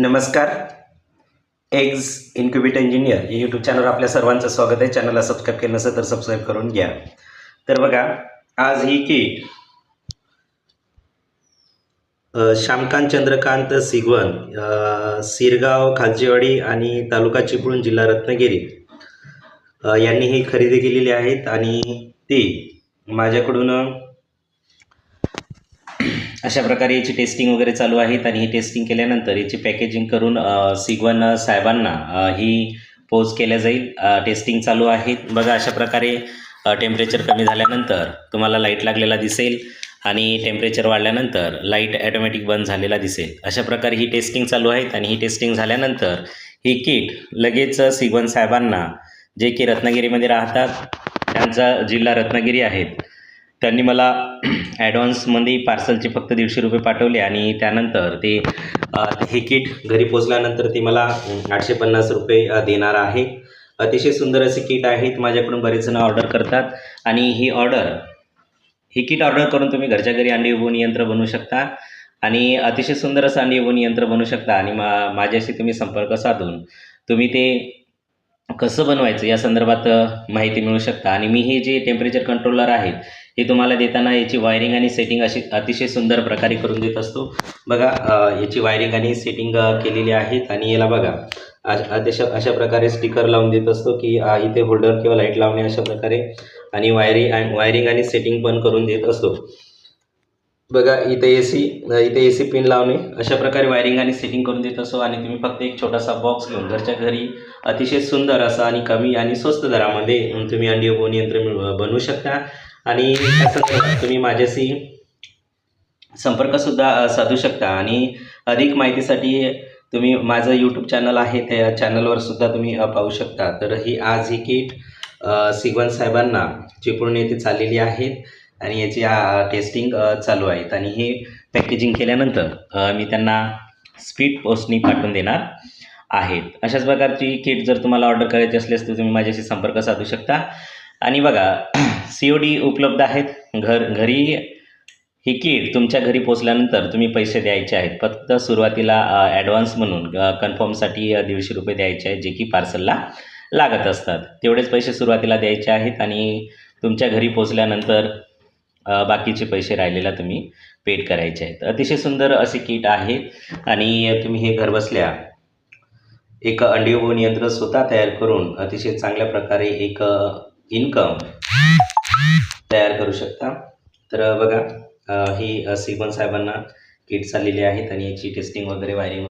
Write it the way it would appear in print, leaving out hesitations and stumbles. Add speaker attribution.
Speaker 1: नमस्कार. Eggs incubator engineer या YouTube चॅनलवर आपल्या सर्वांचं स्वागत आहे. चॅनलला सबस्क्राईब केलं नसेल तर सबस्क्राईब करून घ्या. तर बघा, आज ही किट श्यामकांत चंद्रकांत सिगवन, सिरगाव खालचीवाडी आणि तालुका चिपळूण जिल्हा रत्नागिरी यांनी ही खरेदी केलेली आहेत आणि ती माझ्याकडून अशा प्रकारे याची टेस्टिंग वगैरे चालू आहेत आणि ही टेस्टिंग केल्यानंतर याची पॅकेजिंग करून सिगवन साहेबांना ही पोच केल्या जाईल. टेस्टिंग चालू आहे. बघा, अशा प्रकारे टेम्परेचर कमी झाल्यानंतर तुम्हाला लाईट लागलेला दिसेल आणि टेम्परेचर वाढल्यानंतर लाईट ॲटोमॅटिक बंद झालेला दिसेल. अशा प्रकारे ही टेस्टिंग चालू आहेत आणि ही टेस्टिंग झाल्यानंतर ही किट लगेच सिगवन साहेबांना, जे की रत्नागिरीमध्ये राहतात, त्यांचा जिल्हा रत्नागिरी आहेत, त्यांनी मला ॲडव्हान्समध्ये पार्सलचे फक्त 150 रुपये पाठवले आणि त्यानंतर ते हे किट घरी पोचल्यानंतर ते मला 850 रुपये देणार आहे. अतिशय सुंदर असे किट आहेत. माझ्याकडून बरेच जण ऑर्डर करतात आणि ही किट ऑर्डर करून तुम्ही घरच्या घरी अंडी उबवणी यंत्र बनवू शकता आणि अतिशय सुंदर असं अंडी उबवणी यंत्र बनवू शकता आणि माझ्याशी तुम्ही संपर्क साधून तुम्ही ते कसं बनवायचं या संदर्भात माहिती मिळू शकता. आणि मी हे जे टेम्परेचर कंट्रोलर आहेत हे तुम्हाला देताना याची वायरिंग आणि सेटिंग अशी अतिशय सुंदर प्रकारे करून देत असतो. बघा, याची वायरिंग आणि सेटिंग केलेली आहेत आणि याला बघा अशा प्रकारे स्टिकर लावून देत असतो की इथे होल्डर किंवा लाईट लावणे अशा प्रकारे, आणि वायरिंग आणि सेटिंग पण करून देत असतो. बघा, इथे एसी पिन लावणे अशा प्रकारे वायरिंग आणि सेटिंग करून देत असतो आणि तुम्ही फक्त एक छोटासा बॉक्स घेऊन घरच्या घरी अतिशय सुंदर असा आणि कमी आणि स्वस्त दरामध्ये तुम्ही अंडी उबवणी यंत्र बनवू शकता. आणि त्यासंदर्भात तुम्ही माझ्याशी संपर्कसुद्धा साधू शकता आणि अधिक माहितीसाठी तुम्ही माझं यूट्यूब चॅनल आहे त्या चॅनलवर सुद्धा तुम्ही पाहू शकता. तर आज ही किट सिगवन साहेबांना चिपळूण येथे चाललेली आहेत आणि याची टेस्टिंग चालू आहेत आणि हे पॅकेजिंग केल्यानंतर मी त्यांना स्पीड पोस्टनी पाठवून देणार आहेत. अशाच प्रकारची किट जर तुम्हाला ऑर्डर करायची असल्यास तर तुम्ही माझ्याशी संपर्क साधू शकता. आणि बघा, COD उपलब्ध आहेत. घरी ही किट तुमच्या घरी पोचल्यानंतर तुम्ही पैसे द्यायचे आहेत. फक्त सुरुवातीला ॲडव्हान्स म्हणून कन्फर्मसाठी 150 रुपये द्यायचे आहेत, जे की पार्सलला लागत असतात. तेवढेच पैसे सुरुवातीला द्यायचे आहेत आणि तुमच्या घरी पोचल्यानंतर बाकीचे पैसे राहिलेला तुम्ही पेड करायचे आहेत. अतिशय सुंदर असे किट आहे आणि तुम्ही हे घरबसल्या एक अंडी उबवणी यंत्र स्वतः तयार करून अतिशय चांगल्या प्रकारे एक इन्कम तयार करू शकता. तर बघा, ही सिगवन साहेबांना किट चाललेली आहेत आणि याची टेस्टिंग वगैरे वायरिंग